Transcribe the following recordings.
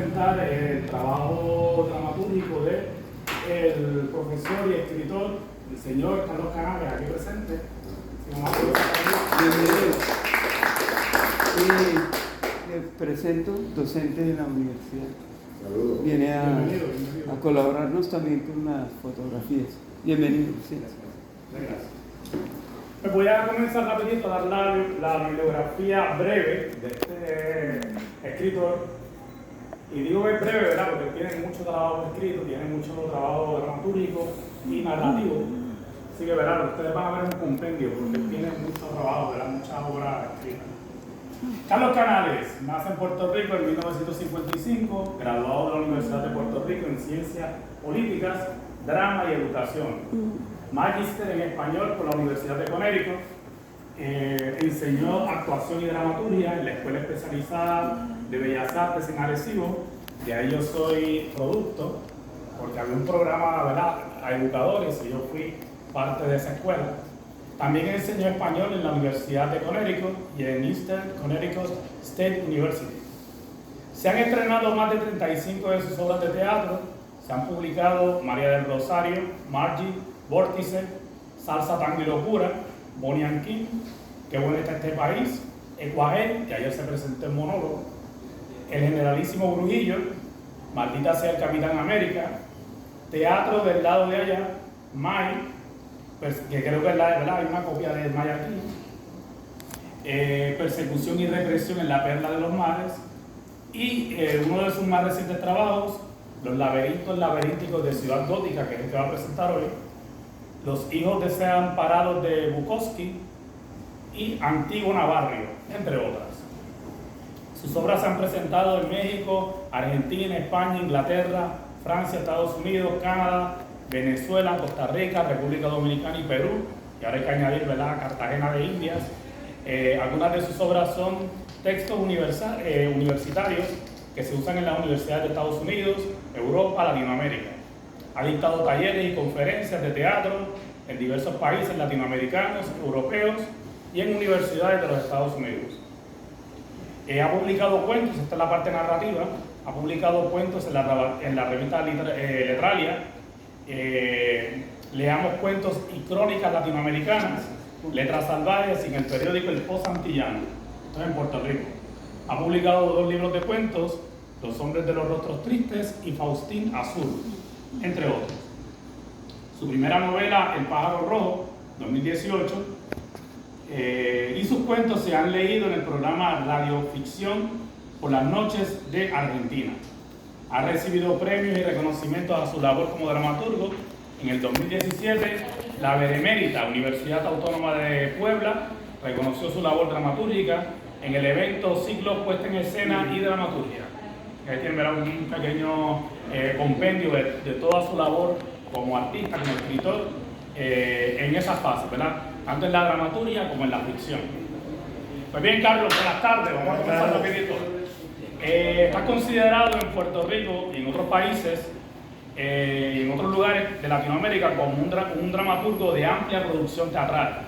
presentar el trabajo dramatúrgico del profesor y escritor, el señor Carlos Canales, aquí presente. Bienvenido. Le presento, docente de la universidad. Saludos. Viene Bienvenido. a colaborarnos también con unas fotografías. Bienvenido. Sí. Gracias. Me voy a comenzar rapidito a dar la bibliografía breve de este escritor. Y digo que es breve, ¿verdad? Porque tiene mucho trabajo escrito, tiene mucho trabajo dramatúrgico y narrativo. Así que, ¿verdad? Ustedes van a ver un compendio porque tiene mucho trabajo, ¿verdad? Muchas obras escritas. Carlos Canales nace en Puerto Rico en 1955, graduado de la Universidad de Puerto Rico en Ciencias Políticas, Drama y Educación. Magíster en Español por la Universidad de Connecticut. Enseñó actuación y dramaturgia en la Escuela Especializada de Bellas Artes en Arecibo. De ahí yo soy producto, porque había un programa, ¿verdad?, a educadores y yo fui parte de esa escuela. También enseñó español en la Universidad de Connecticut y en Eastern Connecticut State University. Se han estrenado más de 35 de sus obras de teatro. Se han publicado María del Rosario, Margie, Vórtice, Salsa, Tango y Locura, Bonnie and King, Qué bueno está este país, Ecuagen, que ayer se presentó en monólogo, El Generalísimo Brujillo, Maldita sea el Capitán América, Teatro del lado de allá, May, que creo que ¿verdad? Hay una copia de May aquí, Persecución y Represión en la Perla de los Mares, y uno de sus más recientes trabajos, Los laberintos laberínticos de Ciudad Gótica, que es el que va a presentar hoy, Los hijos desamparados de Bukowski y Antígona Barrio, entre otras. Sus obras se han presentado en México, Argentina, España, Inglaterra, Francia, Estados Unidos, Canadá, Venezuela, Costa Rica, República Dominicana y Perú, y ahora hay que añadir, ¿verdad?, Cartagena de Indias. Algunas de sus obras son textos universitarios que se usan en las universidades de Estados Unidos, Europa, Latinoamérica. Ha dictado talleres y conferencias de teatro en diversos países latinoamericanos, europeos y en universidades de los Estados Unidos. Ha publicado cuentos, esta es la parte narrativa, ha publicado cuentos en la revista Letralia, Leamos cuentos y crónicas latinoamericanas, Letras salvajes y en el periódico El Post Antillano, esto es en Puerto Rico. Ha publicado 2 libros de cuentos, Los hombres de los rostros tristes y Faustín Azul, entre otros. Su primera novela, El pájaro rojo, 2018, y sus cuentos se han leído en el programa Radioficción por las noches de Argentina. Ha recibido premios y reconocimientos a su labor como dramaturgo. En el 2017, la Benemérita Universidad Autónoma de Puebla reconoció su labor dramatúrgica en el evento Ciclo Puesta en Escena y Dramaturgia. Ahí tienen, ¿verdad?, un pequeño compendio de toda su labor como artista, como escritor, en esa fase, ¿verdad?, tanto en la dramaturgia como en la ficción. Pues bien, Carlos, buenas tardes, vamos a comenzar rapidito. Está considerado en Puerto Rico y en otros países y en otros lugares de Latinoamérica como un dramaturgo de amplia producción teatral.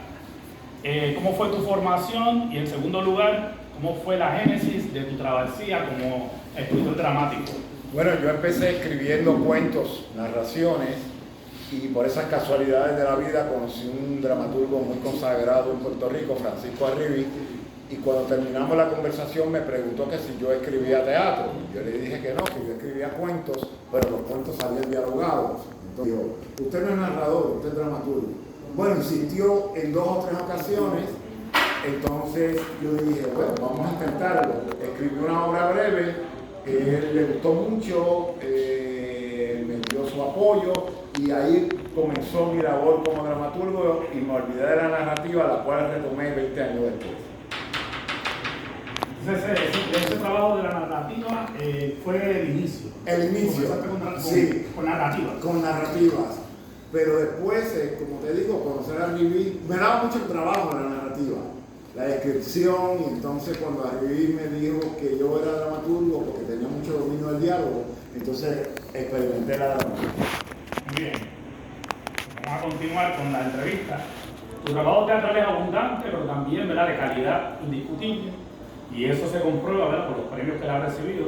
¿Cómo fue tu formación? Y en segundo lugar, ¿cómo fue la génesis de tu travesía como escritor dramático? Bueno, yo empecé escribiendo cuentos, narraciones, y por esas casualidades de la vida conocí un dramaturgo muy consagrado en Puerto Rico, Francisco Arribí, y cuando terminamos la conversación me preguntó que si yo escribía teatro. Yo le dije que no, que yo escribía cuentos, pero los cuentos salían dialogados. Entonces dijo, usted no es narrador, usted es dramaturgo. Bueno, insistió en 2 o 3 ocasiones, entonces yo dije, bueno, vamos a intentarlo. Escribí una obra breve, él le gustó mucho, me dio su apoyo, y ahí comenzó mi labor como dramaturgo y me olvidé de la narrativa, la cual retomé 20 años después. Entonces, ese trabajo de la narrativa fue el inicio. El inicio, sí, con narrativas. Con narrativas. Pero después, como te digo, conocer a Arribí, me daba mucho trabajo la narrativa, la descripción, y entonces cuando Arribí me dijo que yo era dramaturgo porque tenía mucho dominio del diálogo, entonces experimenté la dramaturgia. Muy bien. Vamos a continuar con la entrevista. Tu trabajo teatral es abundante, pero también, ¿verdad?, de calidad indiscutible, y eso se comprueba, ¿verdad?, por los premios que él ha recibido.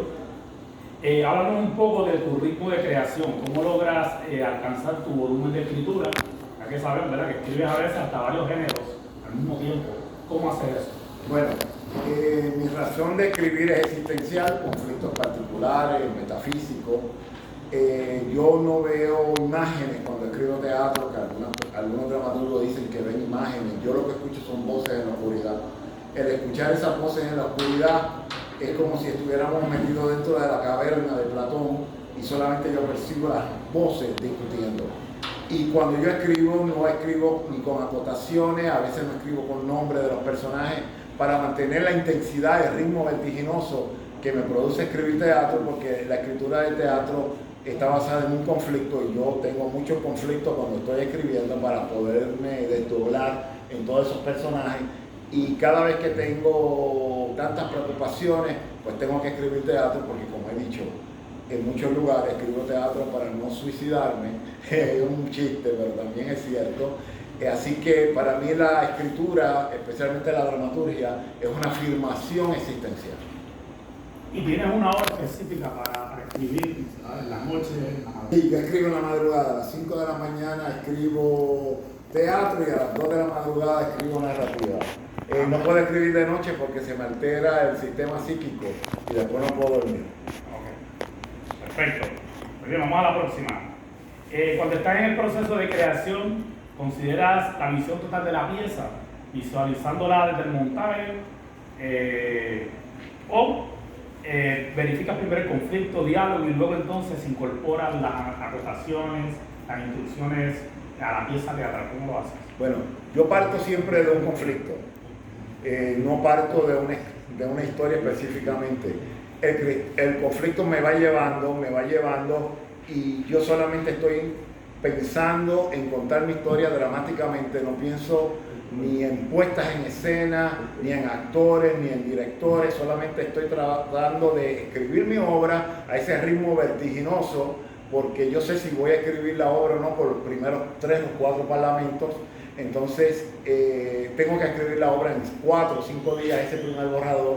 Háblanos un poco de tu ritmo de creación, cómo logras alcanzar tu volumen de escritura, ya que sabemos, ¿verdad?, que escribes a veces hasta varios géneros al mismo tiempo. ¿Cómo hacer eso? Bueno, mi razón de escribir es existencial, conflictos particulares, metafísicos. Yo no veo imágenes cuando escribo teatro, que algunos dramaturgos dicen que ven imágenes. Yo lo que escucho son voces en la oscuridad. El escuchar esas voces en la oscuridad es como si estuviéramos metidos dentro de la caverna de Platón y solamente yo percibo las voces discutiendo. Y cuando yo escribo, no escribo ni con acotaciones, a veces no escribo con nombres de los personajes, para mantener la intensidad, el ritmo vertiginoso que me produce escribir teatro, porque la escritura de teatro está basada en un conflicto y yo tengo muchos conflictos cuando estoy escribiendo para poderme desdoblar en todos esos personajes. Y cada vez que tengo tantas preocupaciones, pues tengo que escribir teatro, porque como he dicho, en muchos lugares escribo teatro para no suicidarme. Es un chiste, pero también es cierto. Así que para mí la escritura, especialmente la dramaturgia, es una afirmación existencial. ¿Y tienes una hora específica para escribir, ¿sabes?, en la noche? Sí, yo escribo en la madrugada. A las 5 de la mañana escribo teatro y a las 2 de la madrugada escribo narrativa. No puedo escribir de noche porque se me altera el sistema psíquico y después no puedo dormir. Ok, perfecto. Muy bien, vamos a la próxima. Cuando estás en el proceso de creación, ¿consideras la visión total de la pieza, visualizándola desde el montaje? ¿O verificas primero el conflicto, diálogo y luego entonces incorporas las acotaciones, las instrucciones a la pieza teatral? ¿Cómo lo haces? Bueno, yo parto siempre de un conflicto. No parto de una historia específicamente. El conflicto me va llevando y yo solamente estoy pensando en contar mi historia dramáticamente. No pienso ni en puestas en escena, ni en actores, ni en directores. Solamente estoy tratando de escribir mi obra a ese ritmo vertiginoso, porque yo sé si voy a escribir la obra o no por los primeros 3 o 4 parlamentos. Entonces tengo que escribir la obra en 4 o 5 días, ese primer borrador,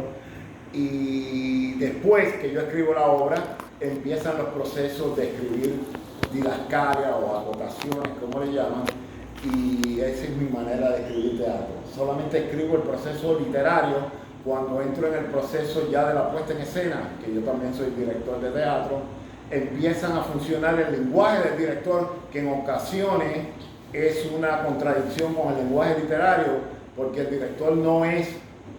y después que yo escribo la obra empiezan los procesos de escribir didascalia o acotaciones, como le llaman, y esa es mi manera de escribir teatro. Solamente escribo el proceso literario cuando entro en el proceso ya de la puesta en escena, que yo también soy director de teatro. Empiezan a funcionar el lenguaje del director, que en ocasiones es una contradicción con el lenguaje literario, porque el director no es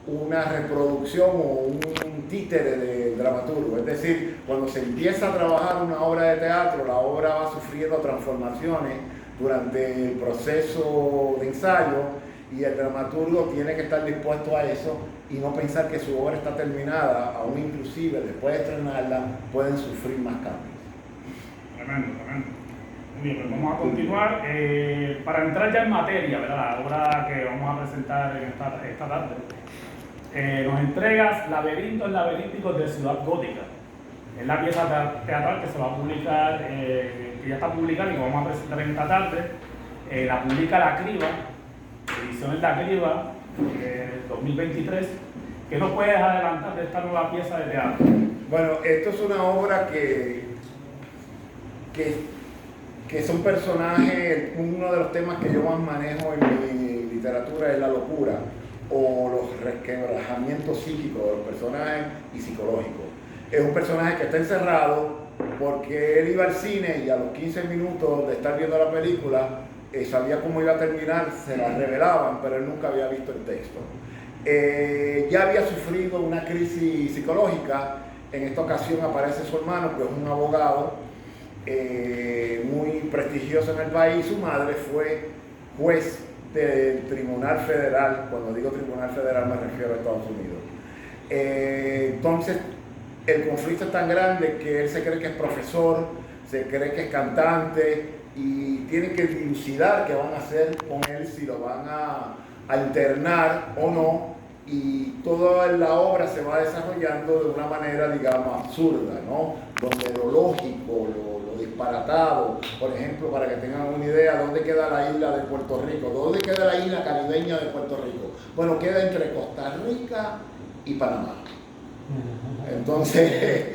una reproducción o un títere del dramaturgo. Es decir, cuando se empieza a trabajar una obra de teatro, la obra va sufriendo transformaciones durante el proceso de ensayo, y el dramaturgo tiene que estar dispuesto a eso y no pensar que su obra está terminada, aún inclusive después de estrenarla pueden sufrir más cambios. Tremendo, tremendo. Muy bien, pues vamos a continuar. Para entrar ya en materia, ¿verdad?, la obra que vamos a presentar en esta tarde, nos entregas Laberintos laberínticos de Ciudad Gótica. Es la pieza teatral que se va a publicar, que ya está publicada y que vamos a presentar en esta tarde. La publica La Criba, Ediciones La Criba, 2023. ¿Qué nos puedes adelantar de esta nueva pieza de teatro? Bueno, esto es una obra que son personajes. Uno de los temas que yo más manejo en mi literatura es la locura o los resquebrajamientos psíquicos de los personajes y psicológicos. Es un personaje que está encerrado porque él iba al cine y a los 15 minutos de estar viendo la película sabía cómo iba a terminar, se la revelaban, pero él nunca había visto el texto. Ya había sufrido una crisis psicológica. En esta ocasión aparece su hermano, que es un abogado muy prestigioso en el país. Su madre fue juez del Tribunal Federal. Cuando digo Tribunal Federal me refiero a Estados Unidos. Entonces el conflicto es tan grande que él se cree que es profesor, se cree que es cantante, y tienen que dilucidar qué van a hacer con él, si lo van a internar o no. Y toda la obra se va desarrollando de una manera, digamos, absurda, ¿no? Donde lo lógico, lo disparatado, por ejemplo, para que tengan una idea, ¿dónde queda la isla de Puerto Rico? ¿Dónde queda la isla caribeña de Puerto Rico? Bueno, queda entre Costa Rica y Panamá. Entonces,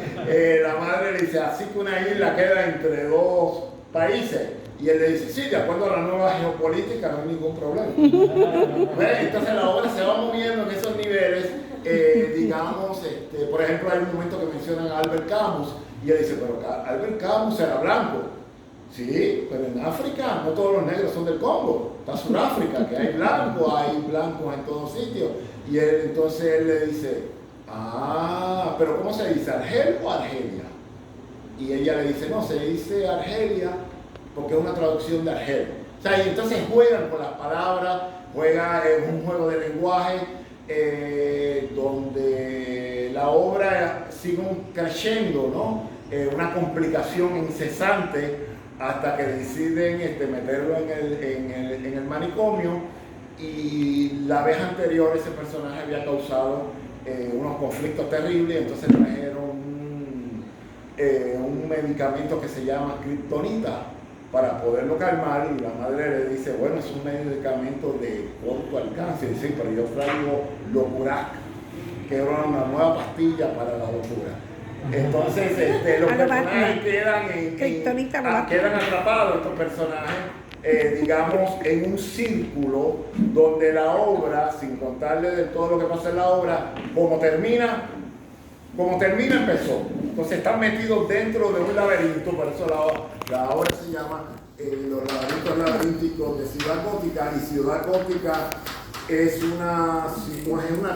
la madre le dice, así que una isla queda entre dos países. Y él le dice, sí, de acuerdo a la nueva geopolítica no hay ningún problema. Entonces la obra se va moviendo en esos niveles. Digamos, por ejemplo, hay un momento que mencionan a Albert Camus y él dice, pero Albert Camus era blanco. Sí, pero en África no todos los negros son del Congo. Está Sudáfrica, que hay blancos en todos sitios. Y entonces él le dice, pero ¿cómo se dice? ¿Argel o Argelia? Y ella le dice, no, se dice Argelia porque es una traducción de Argel. O sea, y entonces juegan con las palabras, es un juego de lenguaje donde la obra sigue creciendo, ¿no? Una complicación incesante hasta que deciden meterlo en el manicomio, y la vez anterior ese personaje había causado unos conflictos terribles, entonces trajeron un medicamento que se llama kriptonita para poderlo calmar, y la madre le dice, bueno, es un medicamento de corto alcance. Y dice, sí, pero yo traigo Locurac, que era una nueva pastilla para la locura. Entonces los personajes quedan atrapados, estos personajes, digamos, en un círculo donde la obra, sin contarle de todo lo que pasa en la obra, como termina empezó. Entonces están metidos dentro de un laberinto, por eso la obra se llama Los laberintos laberínticos de Ciudad Gótica, y Ciudad Gótica es una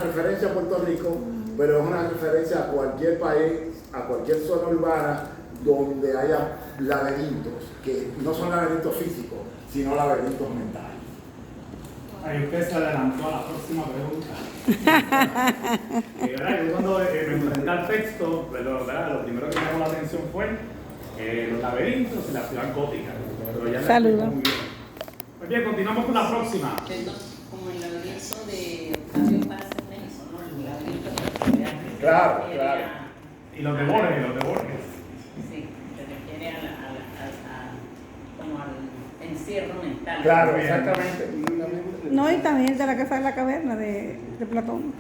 referencia a Puerto Rico, pero es una referencia a cualquier país, a cualquier zona urbana donde haya laberintos, que no son laberintos físicos, sino laberintos mentales. Ahí usted se adelantó a la próxima pregunta. Yo cuando me enfrenté al texto, lo primero que me llamó la atención fue los laberintos y la ciudad gótica. Saludos. Muy bien, continuamos con la próxima. Como el laberinto de Octavio Paz Nelson, ¿no? El laberinto de Claro. Y los de Borges. Sí, se refiere como al encierro mental. Claro, exactamente. No, y también de la Casa de la Caverna de Platón.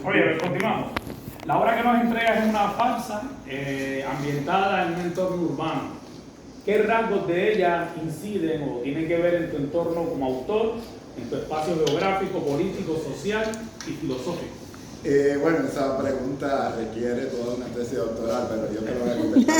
Oye, continuamos. La obra que nos entrega es una farsa ambientada en un entorno urbano. ¿Qué rasgos de ella inciden o tienen que ver en tu entorno como autor, en tu espacio geográfico, político, social y filosófico? Bueno, esa pregunta requiere toda una tesis doctoral, pero yo te lo voy a contestar.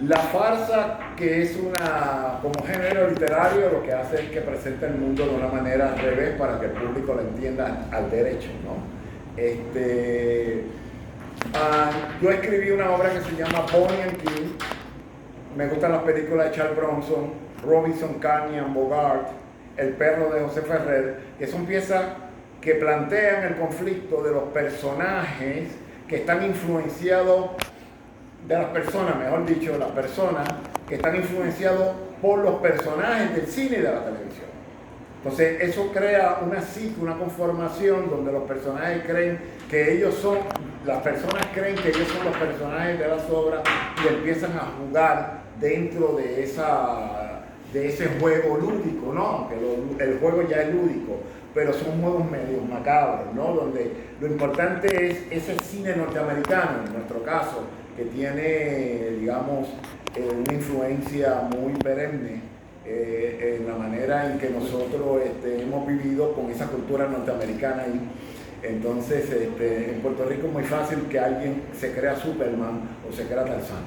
La farsa, que es como género literario, lo que hace es que presenta el mundo de una manera al revés para que el público lo entienda al derecho, ¿no? Yo escribí una obra que se llama Bonnie and King. Me gustan las películas de Charles Bronson, Robinson, Canyon, Bogart, El perro de José Ferrer, que son piezas que plantean el conflicto de los personajes que están influenciados, de las personas, mejor dicho, las personas que están influenciados por los personajes del cine y de la televisión. Entonces eso crea una psique, una conformación donde los personajes creen que ellos son, las personas creen que ellos son los personajes de las obras y empiezan a jugar dentro de ese juego lúdico, ¿no? Aunque el juego ya es lúdico, pero son juegos medio macabros, ¿no? Donde lo importante es ese cine norteamericano, en nuestro caso, que tiene, digamos, una influencia muy perenne en la manera en que nosotros hemos vivido con esa cultura norteamericana. Y entonces, en Puerto Rico es muy fácil que alguien se crea Superman o se crea Tarzán.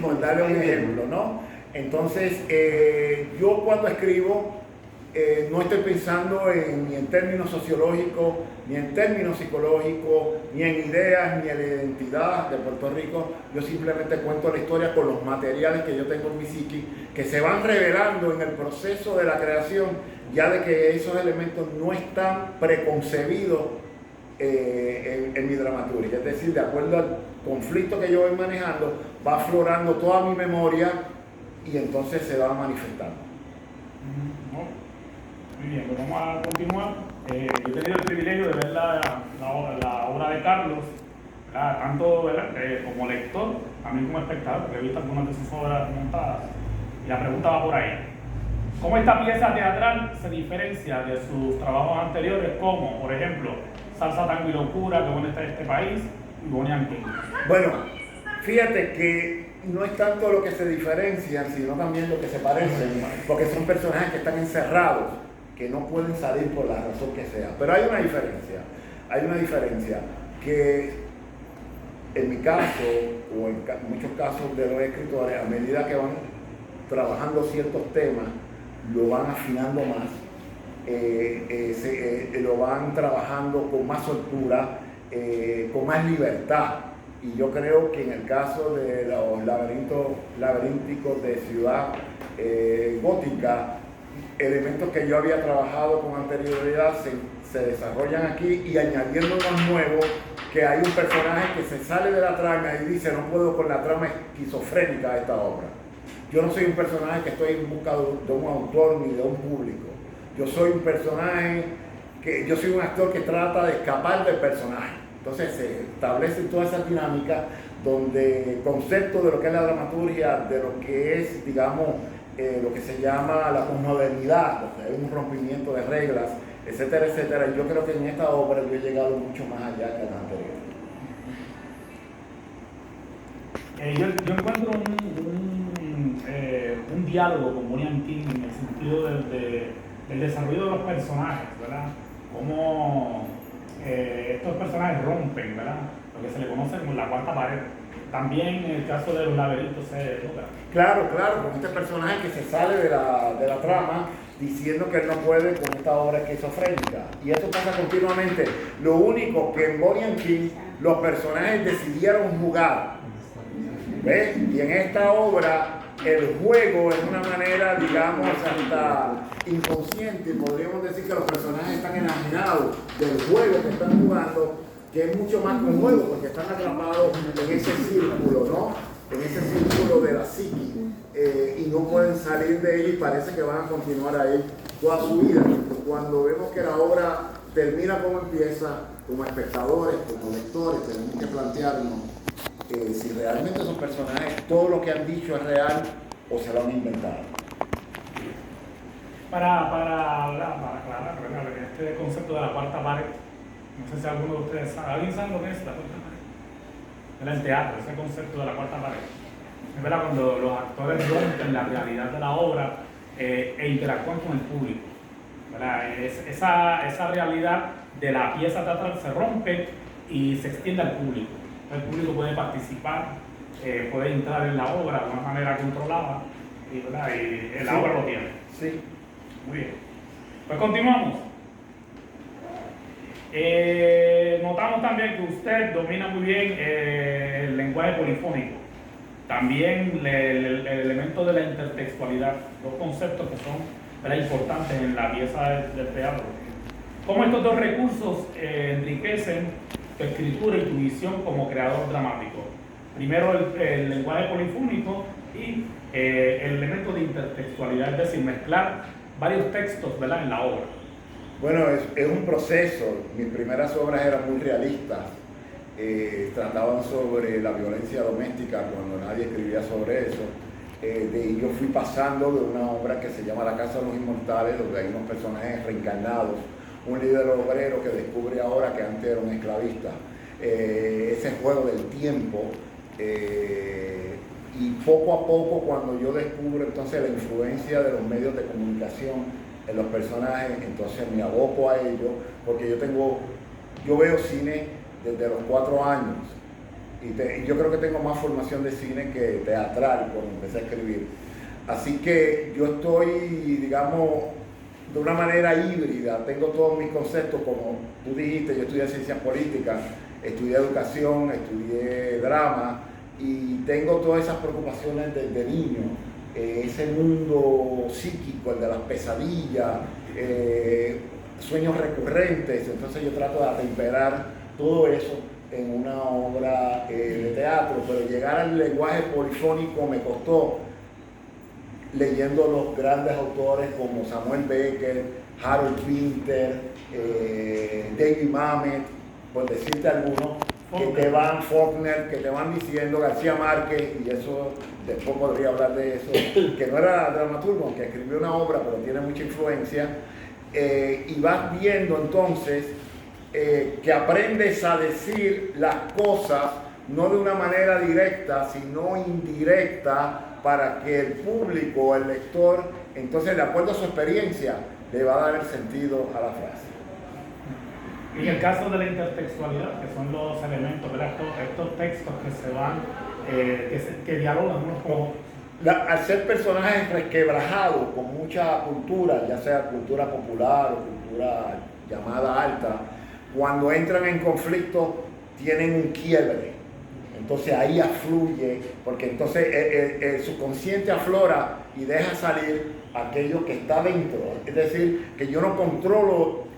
Por darle un ejemplo, ¿no? Entonces, yo cuando escribo, no estoy pensando ni en términos sociológicos, ni en términos psicológicos, ni en ideas, ni en la identidad de Puerto Rico. Yo simplemente cuento la historia con los materiales que yo tengo en mi psique, que se van revelando en el proceso de la creación, ya de que esos elementos no están preconcebidos en mi dramaturgia. Es decir, de acuerdo al conflicto que yo voy manejando, va aflorando toda mi memoria y entonces se va manifestando. Muy bien, pues vamos a continuar. Yo he tenido el privilegio de ver la obra de Carlos, tanto como lector, también como espectador, porque he visto algunas de sus obras montadas. Y la pregunta va por ahí. ¿Cómo esta pieza teatral se diferencia de sus trabajos anteriores, como, por ejemplo, Salsa, Tango y Locura, que bueno está en este país, y Bonnie and King? Bueno, fíjate que no es tanto lo que se diferencian, sino también lo que se parecen, porque son personajes que están encerrados, que no pueden salir por la razón que sea. Pero hay una diferencia que en mi caso, o en muchos casos de los escritores, a medida que van trabajando ciertos temas, lo van afinando más, lo van trabajando con más soltura, con más libertad. Y yo creo que en el caso de los laberínticos de Ciudad Gótica, elementos que yo había trabajado con anterioridad se desarrollan aquí, y añadiendo unos nuevos, que hay un personaje que se sale de la trama y dice: no puedo con la trama esquizofrénica de esta obra. Yo no soy un personaje que estoy en busca de un autor ni de un público. Yo soy un personaje yo soy un actor que trata de escapar del personaje. Entonces se establece toda esa dinámica donde el concepto de lo que es la dramaturgia, de lo que es, digamos, lo que se llama la posmodernidad, o sea, un rompimiento de reglas, etcétera, etcétera. Y yo creo que en esta obra yo he llegado mucho más allá que en la anterior. Yo encuentro un diálogo con Bonnie and King en el sentido del desarrollo de los personajes, ¿verdad? Cómo estos personajes rompen, ¿verdad? Lo que se le conoce como la cuarta pared. También en el caso de los laberintos se nota. Claro, con este personaje que se sale de la trama diciendo que él no puede con esta obra esquizofrénica. Y esto pasa continuamente. Lo único que en Bonnie and King los personajes decidieron jugar. ¿Ves? Y en esta obra el juego es una manera, digamos, hasta inconsciente. Podríamos decir que los personajes están enajenados del juego que están jugando, que es mucho más que un juego, porque están atrapados en ese círculo, ¿no? En ese círculo de la psique, y no pueden salir de él, y parece que van a continuar ahí toda su vida. Cuando vemos que la obra termina como empieza, como espectadores, como lectores, tenemos que plantearnos si realmente esos personajes, todo lo que han dicho es real o se lo han inventado. Para aclarar, este concepto de la cuarta pared, no sé si alguno de ustedes sabe, ¿alguien sabe lo que es la cuarta pared? Era el teatro, ese concepto de la cuarta pared. Es verdad, cuando los actores rompen la realidad de la obra e interactúan con el público, ¿verdad? Esa realidad de la pieza teatral se rompe y se extiende al público. El público puede participar, puede entrar en la obra de una manera controlada, ¿verdad? Y la obra lo tiene. Sí. Muy bien. Pues continuamos. Notamos también que usted domina muy bien el lenguaje polifónico. También el elemento de la intertextualidad, dos conceptos que son, ¿verdad?, importantes en la pieza del teatro. ¿Cómo estos dos recursos enriquecen tu escritura y tu visión como creador dramático? Primero el lenguaje polifónico y el elemento de intertextualidad, es decir, mezclar varios textos, ¿verdad?, en la obra. Bueno, es un proceso. Mis primeras obras eran muy realistas. Trataban sobre la violencia doméstica cuando nadie escribía sobre eso. Yo fui pasando de una obra que se llama La Casa de los Inmortales, donde hay unos personajes reencarnados, un líder obrero que descubre ahora que antes era un esclavista. Ese juego del tiempo. Y poco a poco, cuando yo descubro entonces la influencia de los medios de comunicación en los personajes, entonces me aboco a ello, porque yo veo cine desde los 4 años, y yo creo que tengo más formación de cine que teatral cuando empecé a escribir. Así que yo estoy, digamos, de una manera híbrida, tengo todos mis conceptos, como tú dijiste, yo estudié ciencias políticas, estudié educación, estudié drama, y tengo todas esas preocupaciones desde niño, ese mundo psíquico, el de las pesadillas, sueños recurrentes. Entonces yo trato de atemperar todo eso en una obra de teatro, pero llegar al lenguaje polifónico me costó leyendo los grandes autores como Samuel Beckett, Harold Pinter, David Mamet, por decirte algunos. Faulkner, que te van diciendo, García Márquez, y eso después podría hablar de eso, que no era dramaturgo, que escribió una obra, pero tiene mucha influencia, y vas viendo entonces que aprendes a decir las cosas no de una manera directa, sino indirecta, para que el público, el lector, entonces de acuerdo a su experiencia, le va a dar el sentido a la frase. En el caso de la intertextualidad, que son los elementos, ¿verdad? Estos textos que se van, que dialogan unos con otros. Al ser personajes resquebrajados con mucha cultura, ya sea cultura popular o cultura llamada alta, cuando entran en conflicto tienen un quiebre. Entonces ahí afluye, porque entonces el subconsciente aflora y deja salir aquello que está dentro. Es decir, que yo no controlo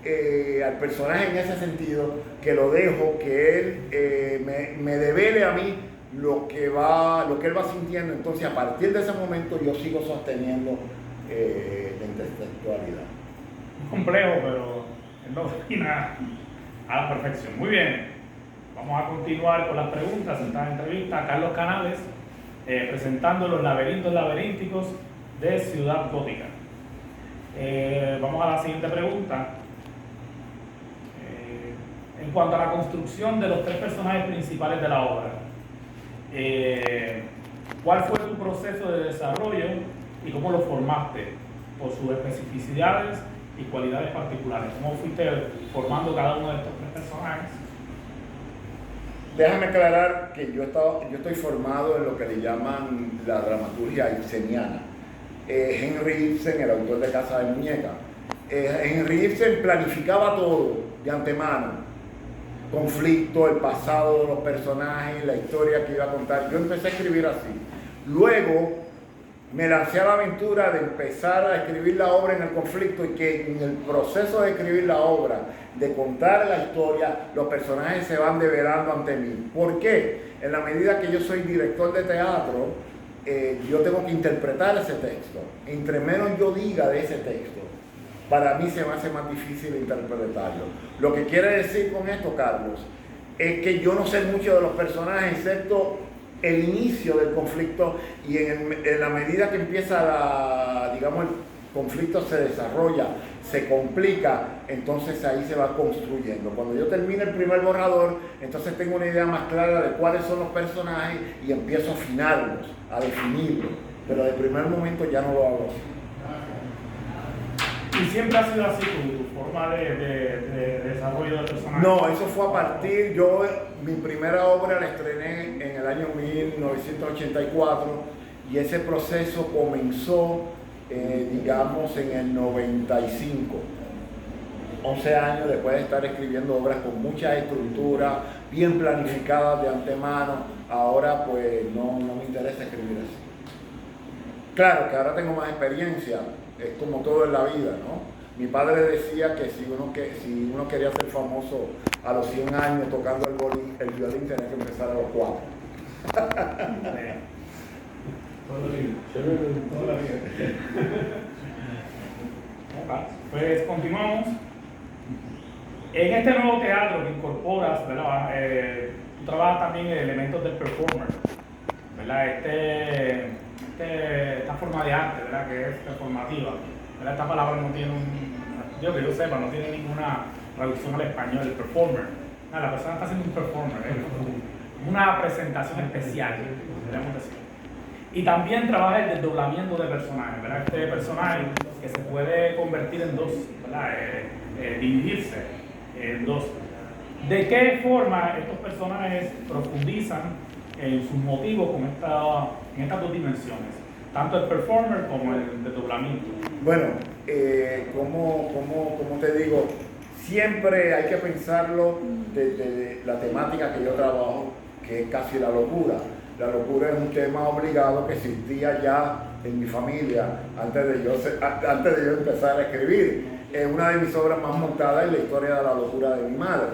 al personaje en ese sentido, que lo dejo, que él me devele a mí lo que él va sintiendo. Entonces a partir de ese momento yo sigo sosteniendo la intelectualidad. Es complejo, pero él lo defina a la perfección. Muy bien. Vamos a continuar con las preguntas en esta entrevista. Carlos Canales, presentando los laberintos laberínticos de Ciudad Gótica. Vamos a la siguiente pregunta. En cuanto a la construcción de los tres personajes principales de la obra, ¿cuál fue tu proceso de desarrollo y cómo lo formaste por sus especificidades y cualidades particulares? ¿Cómo fuiste formando cada uno de estos tres personajes? Déjame aclarar que yo estoy formado en lo que le llaman la dramaturgia ibseniana. Henry Ibsen, el autor de Casa de Muñecas, Henry Ibsen planificaba todo de antemano: conflicto, el pasado de los personajes, la historia que iba a contar. Yo empecé a escribir así. Luego me lancé a la aventura de empezar a escribir la obra en el conflicto, y que en el proceso de escribir la obra, de contar la historia, los personajes se van develando ante mí. ¿Por qué? En la medida que yo soy director de teatro, yo tengo que interpretar ese texto. Entre menos yo diga de ese texto, para mí se me hace más difícil interpretarlo. Lo que quiere decir con esto, Carlos, es que yo no sé mucho de los personajes, excepto el inicio del conflicto, y en la medida que empieza el conflicto se desarrolla, se complica, entonces ahí se va construyendo. Cuando yo termine el primer borrador, entonces tengo una idea más clara de cuáles son los personajes y empiezo a afinarlos, a definirlos, pero de primer momento ya no lo hago así. ¿Y siempre ha sido así tu forma de desarrollo de personajes? No, eso fue a partir, mi primera obra la estrené en el año 1984, y ese proceso comenzó, en el 95. 11 años después de estar escribiendo obras con mucha estructura, bien planificadas de antemano. Ahora pues no me interesa escribir así. Claro que ahora tengo más experiencia, es como todo en la vida, ¿no? Mi padre decía que si uno quería ser famoso a los 100 años tocando el violín, tenía que empezar a los 4. Toda la vida. Pues continuamos. En este nuevo teatro que incorporas, ¿verdad? Tú trabajas también elementos del performer, ¿verdad? Esta forma de arte, ¿verdad? Que es performativa, ¿verdad? Esta palabra no tiene yo que yo sepa, no tiene ninguna traducción al español, el performer. La persona está haciendo un performer, una presentación especial, podríamos decir. Y también trabaja el desdoblamiento de personajes, ¿verdad? Este personaje que se puede convertir en dos, ¿verdad? Dividirse en dos. ¿De qué forma estos personajes profundizan en sus motivos en estas dos dimensiones? Tanto el performer como el desdoblamiento. Bueno, como te digo, siempre hay que pensarlo desde la temática que yo trabajo, que es casi la locura. La locura es un tema obligado que existía ya en mi familia antes de yo empezar a escribir. Es una de mis obras más montadas en la historia de la locura de mi madre.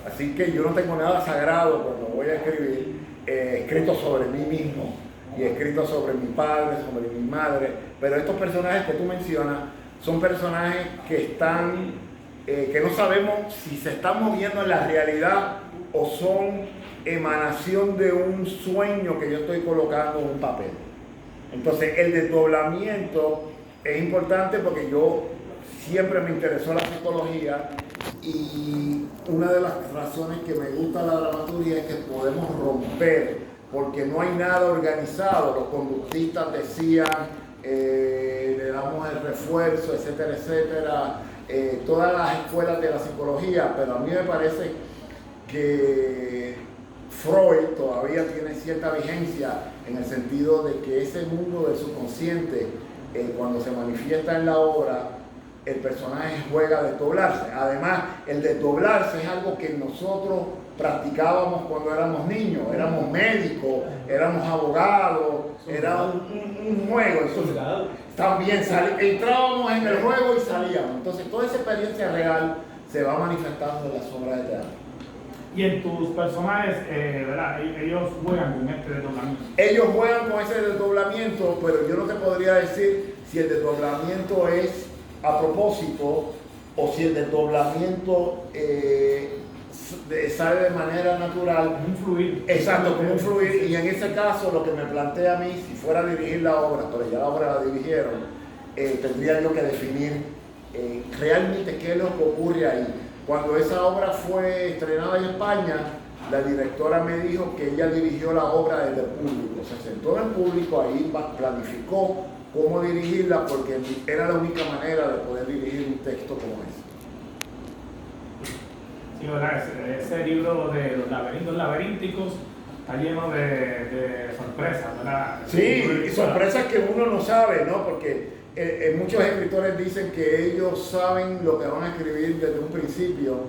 Así que yo no tengo nada sagrado cuando voy a escribir, escrito sobre mí mismo y escrito sobre mi padre, sobre mi madre. Pero estos personajes que tú mencionas son personajes que no sabemos si se están moviendo en la realidad o son emanación de un sueño que yo estoy colocando en un papel. Entonces, el desdoblamiento es importante porque yo siempre me interesó la psicología y una de las razones que me gusta la dramaturgia es que podemos romper, porque no hay nada organizado. Los conductistas decían, le damos el refuerzo, etcétera, etcétera, todas las escuelas de la psicología, pero a mí me parece que Freud todavía tiene cierta vigencia en el sentido de que ese mundo del subconsciente, cuando se manifiesta en la obra, el personaje juega a desdoblarse. Además, el desdoblarse es algo que nosotros practicábamos cuando éramos niños, éramos médicos, éramos abogados, era un juego. Entonces, también entrábamos en el juego y salíamos. Entonces, toda esa experiencia real se va manifestando en las obras de teatro. Y en tus personajes, ¿verdad? Ellos juegan con este desdoblamiento. Ellos juegan con ese desdoblamiento, pero yo no te podría decir si el desdoblamiento es a propósito o si el desdoblamiento sale de manera natural. Como un fluir. Exacto, como un fluir. Y en ese caso, lo que me plantea a mí, si fuera a dirigir la obra, pero ya la obra la dirigieron, tendría yo que definir realmente qué es lo que ocurre ahí. Cuando esa obra fue estrenada en España, la directora me dijo que ella dirigió la obra desde el público. Se sentó en el público, ahí planificó cómo dirigirla, porque era la única manera de poder dirigir un texto como ese. Sí, ¿verdad? Ese libro de los laberintos laberínticos está lleno de sorpresas, ¿verdad? Sí, y sorpresas que uno no sabe, ¿no? Porque muchos escritores dicen que ellos saben lo que van a escribir desde un principio.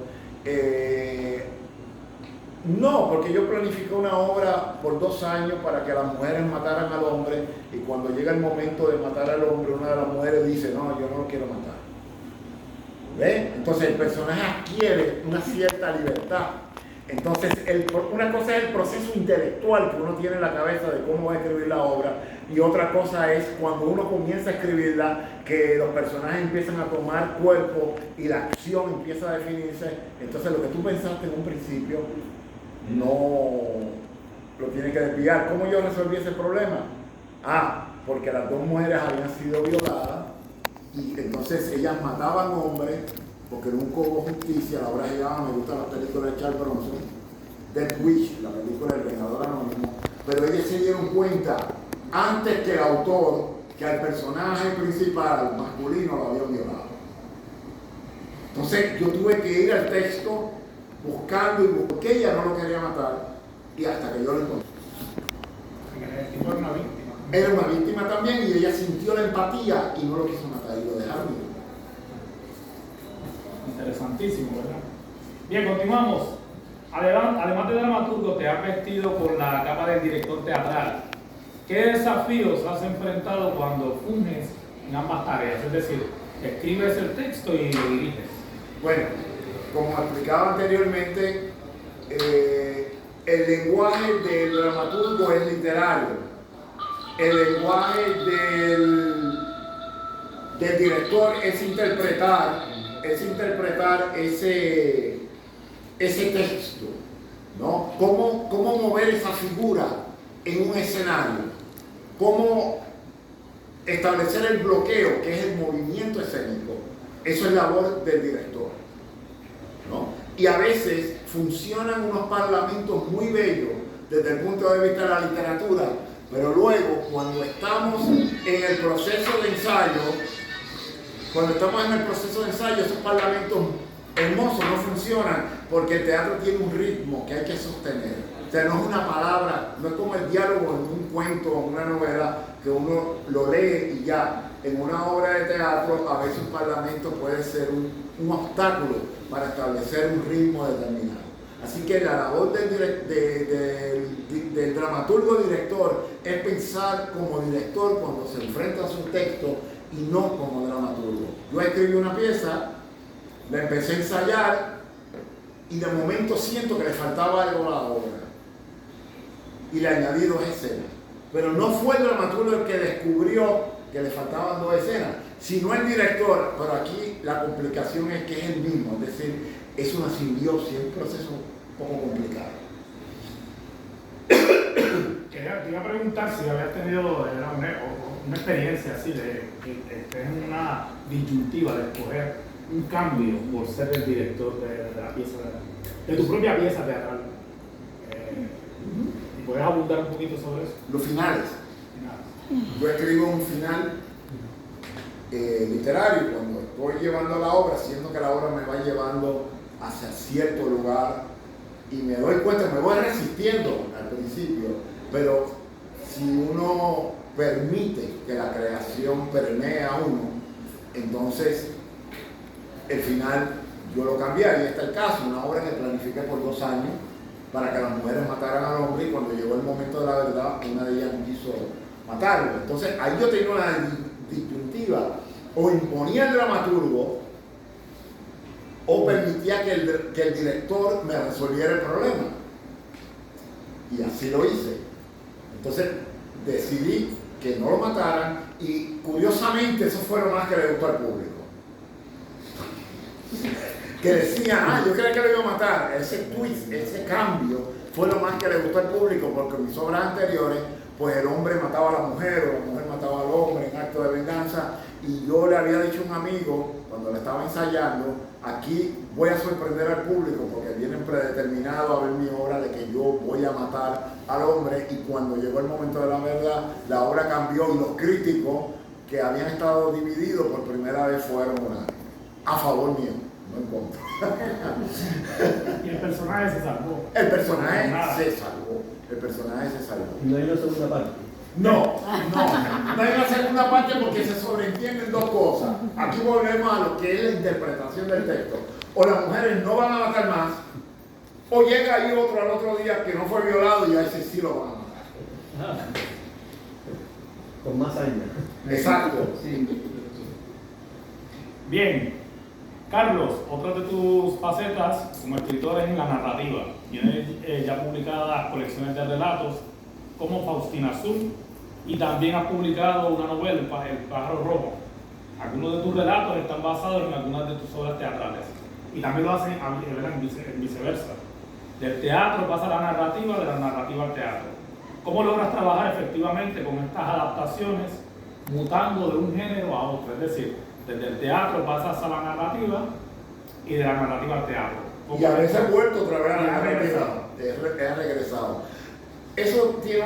No, porque yo planifiqué una obra por 2 años para que las mujeres mataran al hombre, y cuando llega el momento de matar al hombre, una de las mujeres dice, no, yo no lo quiero matar. ¿Ven? Entonces el personaje adquiere una cierta libertad. Entonces, una cosa es el proceso intelectual que uno tiene en la cabeza de cómo va a escribir la obra, y otra cosa es cuando uno comienza a escribirla, que los personajes empiezan a tomar cuerpo y la acción empieza a definirse. Entonces lo que tú pensaste en un principio no lo tienes que desviar. ¿Cómo yo resolví ese problema? Porque las 2 mujeres habían sido violadas y entonces ellas mataban hombres, porque nunca hubo justicia. La obra se llama, me gustan las películas de Charles Bronson, Death Wish, la película del Vengador Anónimo, pero ellas se dieron cuenta antes que el autor que al personaje principal masculino lo habían violado. Entonces yo tuve que ir al texto buscando y porque ella no lo quería matar, y hasta que yo lo encontré. El tipo era una víctima. Era una víctima también, y ella sintió la empatía y no lo quiso matar y lo dejaron ir. Interesantísimo, ¿verdad? Bien, continuamos. Además de dramaturgo, te has vestido con la capa del director teatral. ¿Qué desafíos has enfrentado cuando funges en ambas tareas? Es decir, escribes el texto y lo diriges. Bueno, como explicaba anteriormente, el lenguaje del dramaturgo es literario. El lenguaje del director es interpretar ese texto, ¿no? ¿Cómo mover esa figura en un escenario? ¿Cómo establecer el bloqueo, que es el movimiento escénico? Eso es labor del director, ¿no? Y a veces funcionan unos parlamentos muy bellos desde el punto de vista de la literatura, pero luego cuando estamos en el proceso de ensayo, esos parlamentos hermosos no funcionan, porque el teatro tiene un ritmo que hay que sostener. O sea, no es una palabra, no es como el diálogo en un cuento o una novela que uno lo lee y ya. En una obra de teatro, a veces un parlamento puede ser un obstáculo para establecer un ritmo determinado. Así que la labor del dramaturgo director es pensar como director cuando se enfrenta a su texto y no como dramaturgo. Yo escribí una pieza, la empecé a ensayar y de momento siento que le faltaba algo a la obra y le añadí 2 escenas. Pero no fue el dramaturgo el que descubrió que le faltaban 2 escenas, sino el director. Pero aquí la complicación es que es el mismo, es decir, es una simbiosis, es un proceso poco complicado. Te iba a preguntar si habías tenido una experiencia así de que estés en una disyuntiva de escoger un cambio por ser el director de la pieza, de tu propia pieza teatral. ¿Y puedes abundar un poquito sobre eso? Los finales. Yo escribo un final literario cuando estoy llevando la obra, siento que la obra me va llevando hacia cierto lugar y me doy cuenta, me voy resistiendo al principio, pero si uno permite que la creación permee a uno, entonces el final yo lo cambié. Ahí está el caso, una obra que planifiqué por 2 años para que las mujeres mataran al hombre y cuando llegó el momento de la verdad, una de ellas no quiso matarlo. Entonces ahí yo tenía una disyuntiva, o imponía el dramaturgo o permitía que el director me resolviera el problema. Y así lo hice. Entonces decidí que no lo mataran y curiosamente eso fue lo más que le gustó al público. Que decían, yo creía que lo iba a matar. Ese twist, ese cambio fue lo más que le gustó al público, porque en mis obras anteriores pues el hombre mataba a la mujer o la mujer mataba al hombre en acto de venganza, y yo le había dicho a un amigo cuando le estaba ensayando, aquí voy a sorprender al público porque vienen predeterminados a ver mi obra de que yo voy a matar al hombre, y cuando llegó el momento de la verdad, la obra cambió y los críticos que habían estado divididos por primera vez fueron a favor mío, no en contra. Y el personaje se salvó. El personaje se salvó. El personaje se salvó. No hay una segunda parte. No hay una segunda parte porque se sobreentienden dos cosas. Aquí volvemos a lo que es la interpretación del texto. O las mujeres no van a matar más, o llega ahí otro al otro día que no fue violado y a ese sí lo van a matar. Con más años. Exacto. Bien. Carlos, otra de tus facetas como escritor es en la narrativa. Tienes ya publicadas colecciones de relatos como Faustina Azul y también has publicado una novela, El pájaro rojo. Algunos de tus relatos están basados en algunas de tus obras teatrales y también lo hacen en viceversa. Del teatro pasa a la narrativa, de la narrativa al teatro. ¿Cómo logras trabajar efectivamente con estas adaptaciones mutando de un género a otro? Es decir, desde el teatro pasas a la narrativa y de la narrativa al teatro. Y a veces vuelto otra vez a la narrativa. He regresado. Eso tiene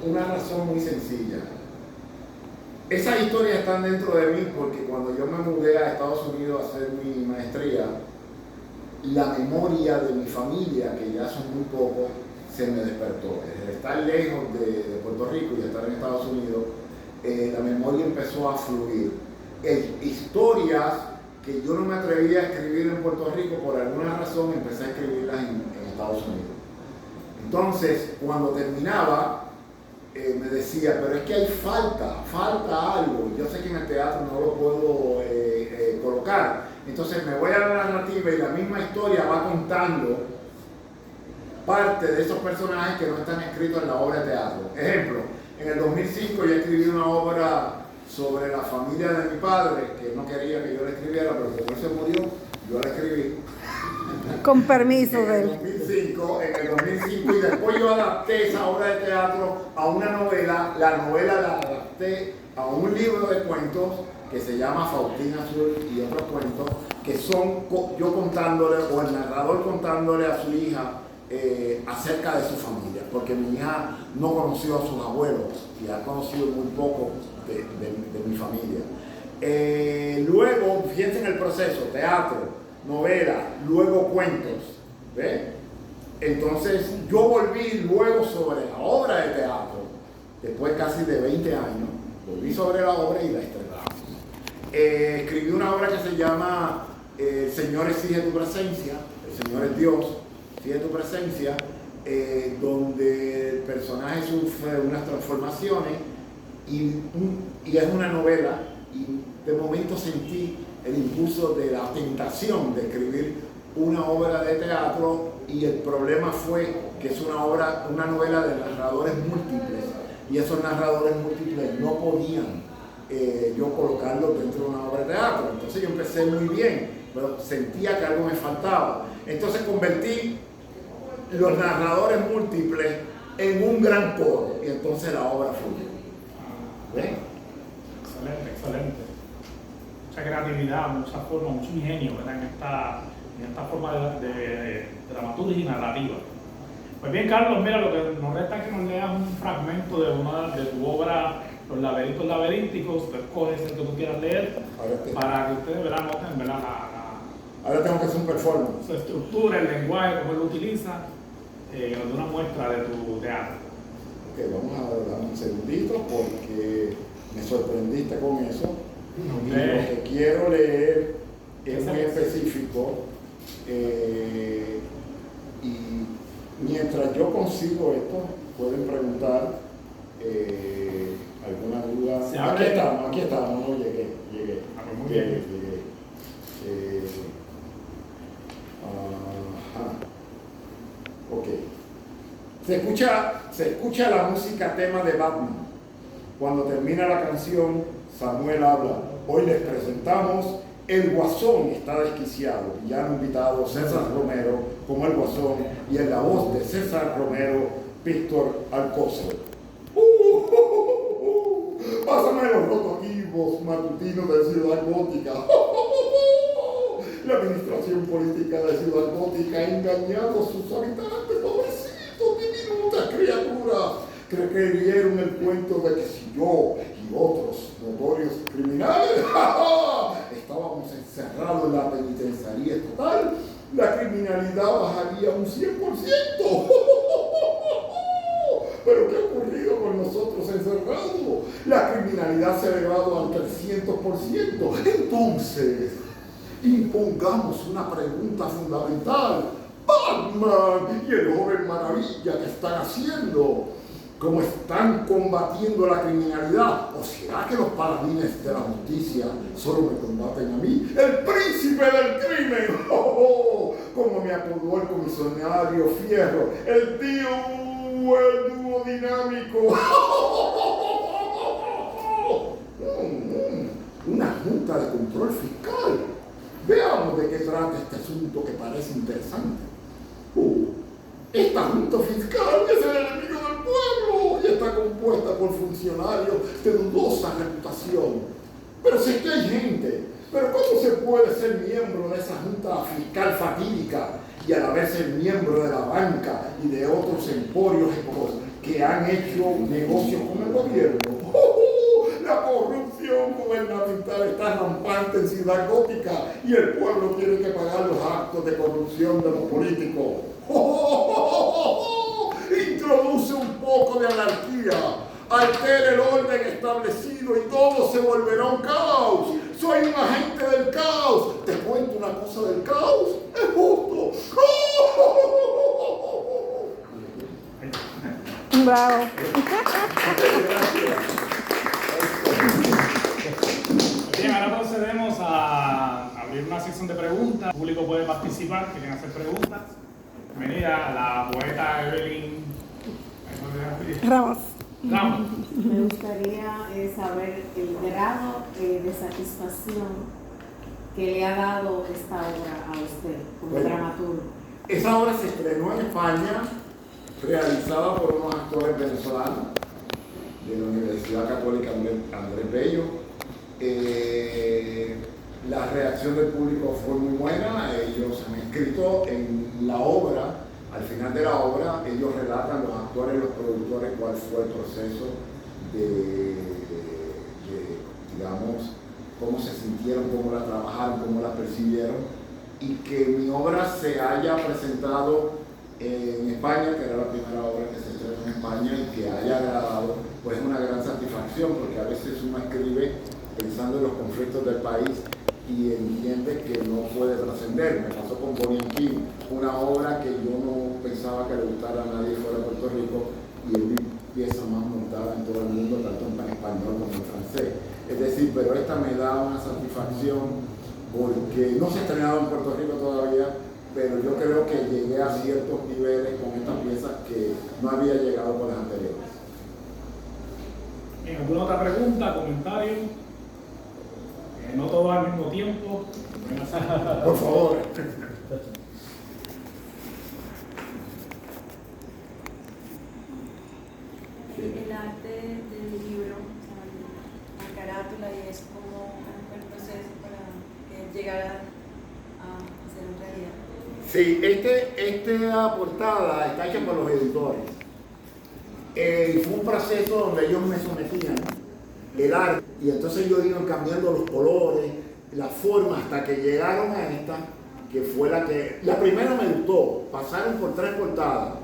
una razón muy sencilla. Esas historias están dentro de mí porque cuando yo me mudé a Estados Unidos a hacer mi maestría, la memoria de mi familia, que ya son muy pocos, se me despertó. Desde estar lejos de Puerto Rico y estar en Estados Unidos, la memoria empezó a fluir. Historias que yo no me atrevía a escribir en Puerto Rico, por alguna razón empecé a escribirlas en Estados Unidos. Entonces, cuando terminaba, me decía, pero es que hay falta algo. Yo sé que en el teatro no lo puedo colocar. Entonces me voy a la narrativa y la misma historia va contando parte de esos personajes que no están escritos en la obra de teatro. Ejemplo, en el 2005 yo escribí una obra sobre la familia de mi padre, que no quería que yo la escribiera, pero como él se murió, yo la escribí. Con permiso de él. En el 2005, y después yo adapté esa obra de teatro a una novela. La novela la adapté a un libro de cuentos que se llama Faustina Azul y otros cuentos, que son yo contándole, o el narrador contándole a su hija acerca de su familia, porque mi hija no conoció a sus abuelos y ha conocido muy poco de mi familia. Luego, fíjense en el proceso: teatro, novela, luego cuentos. ¿Ve? Entonces yo volví luego sobre la obra de teatro, después casi de 20 años, volví sobre la obra y la estrenamos. Escribí una obra que se llama El Señor exige tu presencia, el Señor es Dios, exige tu presencia, donde el personaje sufre unas transformaciones y es una novela, y de momento sentí el impulso de la tentación de escribir una obra de teatro, y el problema fue que es una novela de narradores múltiples, y esos narradores múltiples no podían yo colocarlos dentro de una obra de teatro. Entonces yo empecé muy bien, pero sentía que algo me faltaba. Entonces convertí los narradores múltiples en un gran coro y entonces la obra fluye. ¿Ven? Excelente, excelente. Mucha creatividad, mucha forma, mucho ingenio, ¿verdad? En esta forma de dramaturgia y narrativa. Pues bien, Carlos, mira, lo que nos resta es que nos leas un fragmento de tu obra, Los laberintos laberínticos. Tú escoges el que tú quieras leer para que ustedes verán, noten, ¿verdad? Ahora tengo que hacer un performance. Su estructura, el lenguaje, cómo él lo utiliza, de una muestra de tu teatro. Ok, vamos a dar un segundito porque me sorprendiste con eso. Y lo que quiero leer es muy específico. Y mientras yo consigo esto, pueden preguntar alguna duda. Aquí estamos, no llegué. Muy bien. Llegué. Ok. Se escucha la música tema de Batman. Cuando termina la canción, Samuel habla. Hoy les presentamos El Guasón está desquiciado. Ya han invitado César Romero como El Guasón y en la voz de César Romero, Víctor Alcócer. Pásame los prototipos matutinos de Ciudad Gótica. La administración política de Ciudad Gótica ha engañado a sus habitantes, pobrecitos, diminutas criaturas, que creyeron el cuento de que si yo y otros notorios criminales estábamos encerrados en la penitenciaría estatal, la criminalidad bajaría un 100%. Pero ¿qué ha ocurrido con nosotros encerrados? La criminalidad se ha elevado al 300%. Entonces, impongamos una pregunta fundamental. Batman y el joven maravilla, ¿qué están haciendo? ¿Cómo están combatiendo la criminalidad? ¿O será que los paladines de la justicia solo me combaten a mí, el príncipe del crimen? Como me apodó el comisionario Fierro, el dúo dinámico. Una junta de control fiscal. Veamos de qué trata este asunto que parece interesante. Esta junta fiscal es el enemigo del pueblo y está compuesta por funcionarios de dudosa reputación. Pero sé que hay gente. Pero ¿cómo se puede ser miembro de esa junta fiscal fatídica y a la vez ser miembro de la banca y de otros emporios que han hecho negocios con el gobierno? La corrupción gubernamental está rampante en Ciudad Gótica y el pueblo tiene que pagar los actos de corrupción de los políticos. Introduce un poco de anarquía, altera el orden establecido y todo se volverá un caos. Soy un agente del caos. Te cuento una cosa del caos. Es justo. Bravo. Bien, ahora procedemos a abrir una sección de preguntas. El público puede participar, quieren hacer preguntas. Bienvenida la poeta Evelyn Ramos. Ramos. Me gustaría saber el grado de satisfacción que le ha dado esta obra a usted como dramaturgo. Esa obra se estrenó en España, realizada por unos actores venezolanos de la Universidad Católica Andrés Bello. La reacción del público fue muy buena. Ellos han escrito en la obra, al final de la obra, ellos relatan, los actores, los productores, cuál fue el proceso de digamos, cómo se sintieron, cómo la trabajaron, cómo la percibieron, y que mi obra se haya presentado en España, que era la primera obra que se estrenó en España, y que haya agradado, pues es una gran satisfacción, porque a veces uno escribe pensando en los conflictos del país y entiende que no puede trascender. Me pasó con Bonnie and King, una obra que yo no pensaba que le gustara a nadie fuera de Puerto Rico, y es mi pieza más montada en todo el mundo, tanto en español como en francés. Es decir, pero esta me da una satisfacción porque no se ha estrenado en Puerto Rico todavía, pero yo creo que llegué a ciertos niveles con estas piezas que no había llegado con las anteriores. ¿Alguna otra pregunta, comentario? No todo al mismo tiempo. Por favor. el arte del libro, o sea, la carátula y eso, cómo fue el proceso para que llegara a ser en realidad. Sí, esta portada está hecha por los editores. Y fue un proceso donde ellos me sometían el arte y entonces ellos iban cambiando los colores, la forma hasta que llegaron a esta, que fue la primera me gustó, pasaron por 3 portadas.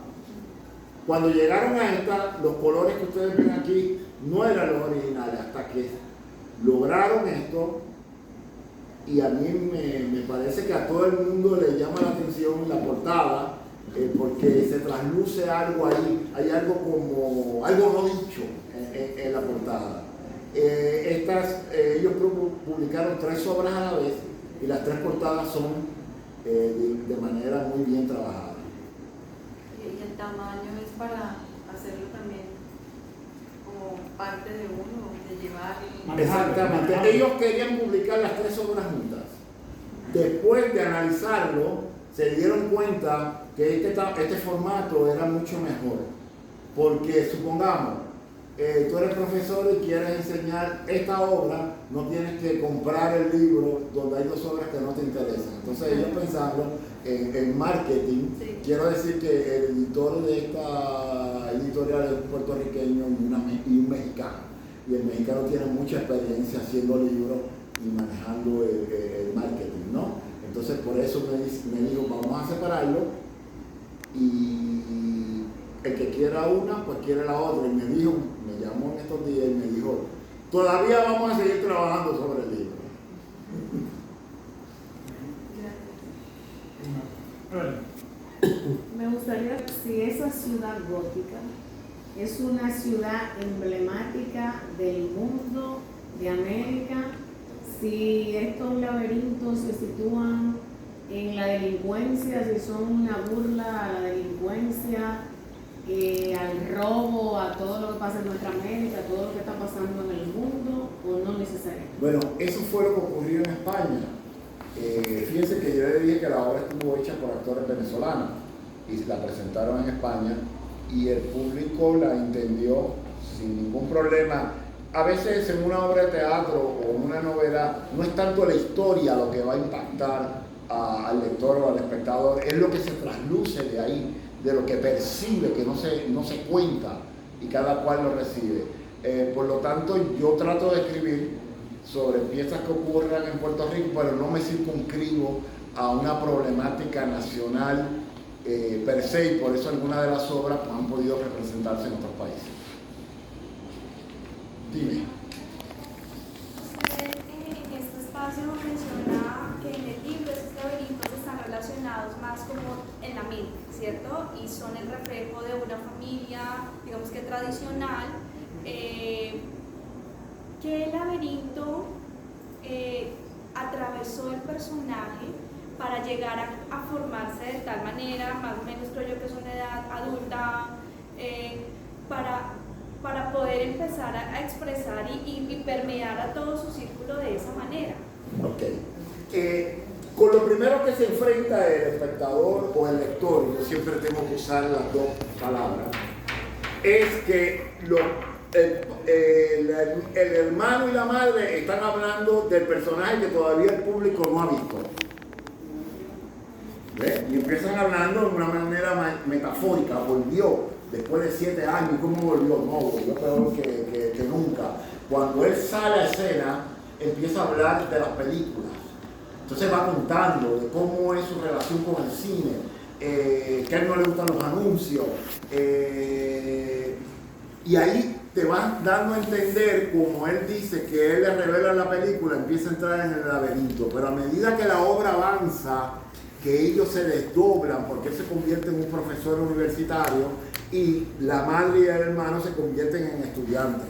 Cuando llegaron a esta, los colores que ustedes ven aquí no eran los originales, hasta que lograron esto. Y a mí me parece que a todo el mundo le llama la atención la portada, porque se trasluce algo ahí, hay algo como, algo no dicho en la portada. Ellos publicaron 3 obras a la vez y las 3 portadas son de manera muy bien trabajada. Y el tamaño es para hacerlo también como parte de uno, de llevar. Exactamente. Ellos querían publicar las 3 obras juntas. Después de analizarlo, se dieron cuenta que este formato era mucho mejor. Porque supongamos, tú eres profesor y quieres enseñar esta obra, no tienes que comprar el libro donde hay 2 obras que no te interesan. Entonces ellos pensando en marketing, sí. Quiero decir que el editor de esta editorial es un puertorriqueño y un mexicano. Y el mexicano tiene mucha experiencia haciendo libros y manejando el marketing, ¿no? Entonces por eso me dijo, vamos a separarlo y el que quiera una, pues quiere la otra. Y me llamó en estos días y me dijo, todavía vamos a seguir trabajando sobre el libro. Me gustaría, si esa ciudad gótica es una ciudad emblemática del mundo, de América, si estos laberintos se sitúan en la delincuencia, si son una burla a la delincuencia, al robo, a todo lo que pasa en nuestra América, a todo lo que está pasando en el mundo, o no necesariamente. Bueno, eso fue lo que ocurrió en España. Fíjense que yo le dije que la obra estuvo hecha por actores venezolanos y la presentaron en España y el público la entendió sin ningún problema. A veces en una obra de teatro o en una novela no es tanto la historia lo que va a impactar al lector o al espectador, es lo que se trasluce de ahí, de lo que percibe, que no se cuenta y cada cual lo recibe. Por lo tanto, yo trato de escribir sobre piezas que ocurran en Puerto Rico, pero no me circunscribo a una problemática nacional per se, y por eso algunas de las obras pues, han podido representarse en otros países. Dime. Usted en este espacio menciona que en el libro esos laberintos están relacionados más como en la mente, ¿cierto? Y son el reflejo de una familia, digamos que tradicional. ¿Qué laberinto atravesó el personaje para llegar a formarse de tal manera, más o menos creo yo que es una edad adulta, para poder empezar a expresar y permear a todo su círculo de esa manera? Ok. Con lo primero que se enfrenta el espectador o el lector, yo siempre tengo que usar las 2 palabras, es que el hermano y la madre están hablando del personaje que todavía el público no ha visto. ¿Ves? Y empiezan hablando de una manera metafórica, volvió después de 7 años, ¿cómo volvió? No, volvió peor que nunca. Cuando él sale a escena, empieza a hablar de las películas. Entonces va contando de cómo es su relación con el cine, que a él no le gustan los anuncios. Y ahí te van dando a entender, como él dice, que él le revela la película, empieza a entrar en el laberinto. Pero a medida que la obra avanza, que ellos se desdoblan, porque él se convierte en un profesor universitario y la madre y el hermano se convierten en estudiantes.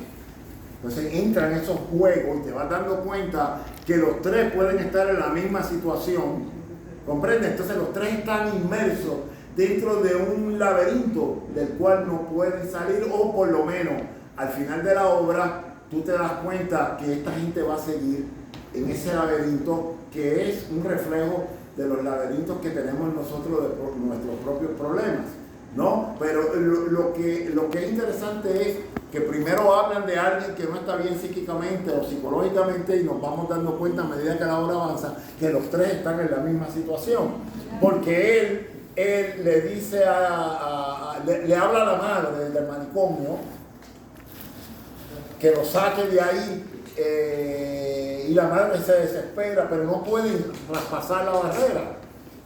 Entonces entran esos juegos y te vas dando cuenta que los 3 pueden estar en la misma situación, ¿comprendes? Entonces los 3 están inmersos dentro de un laberinto del cual no pueden salir, o por lo menos al final de la obra tú te das cuenta que esta gente va a seguir en ese laberinto que es un reflejo de los laberintos que tenemos nosotros de nuestros propios problemas. ¿no? Pero lo que es interesante es que primero hablan de alguien que no está bien psíquicamente o psicológicamente y nos vamos dando cuenta a medida que la hora avanza que los tres están en la misma situación. Porque él le dice le habla a la madre del manicomio que lo saque de ahí y la madre se desespera, pero no pueden traspasar la barrera.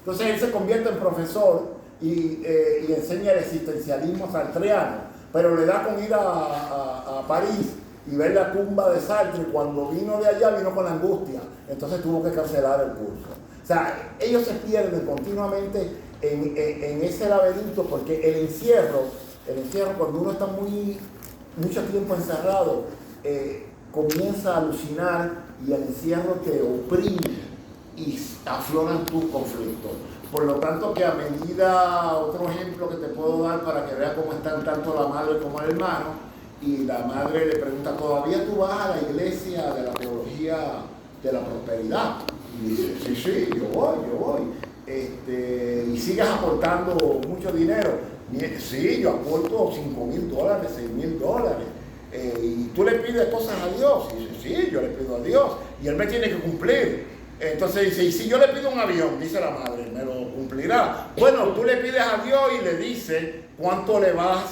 Entonces él se convierte en profesor y enseña el existencialismo sartreano, pero le da con ir a París y ver la tumba de Sartre. Cuando vino de allá vino con la angustia, entonces tuvo que cancelar el curso. O sea, ellos se pierden continuamente en ese laberinto, porque el encierro cuando uno está mucho tiempo encerrado, comienza a alucinar y el encierro te oprime y afloran tus conflictos. Por lo tanto, que a medida, otro ejemplo que te puedo dar para que veas cómo están tanto la madre como el hermano, y la madre le pregunta, ¿todavía tú vas a la iglesia de la teología de la prosperidad? Y dice, sí, yo voy. Y sigues aportando mucho dinero. Sí, yo aporto $5,000, $6,000. Y tú le pides cosas a Dios. Y dice, sí, yo le pido a Dios. Y él me tiene que cumplir. Entonces dice, y si yo le pido un avión, dice la madre, me lo cumplirá. Bueno, tú le pides a Dios y le dices cuánto le vas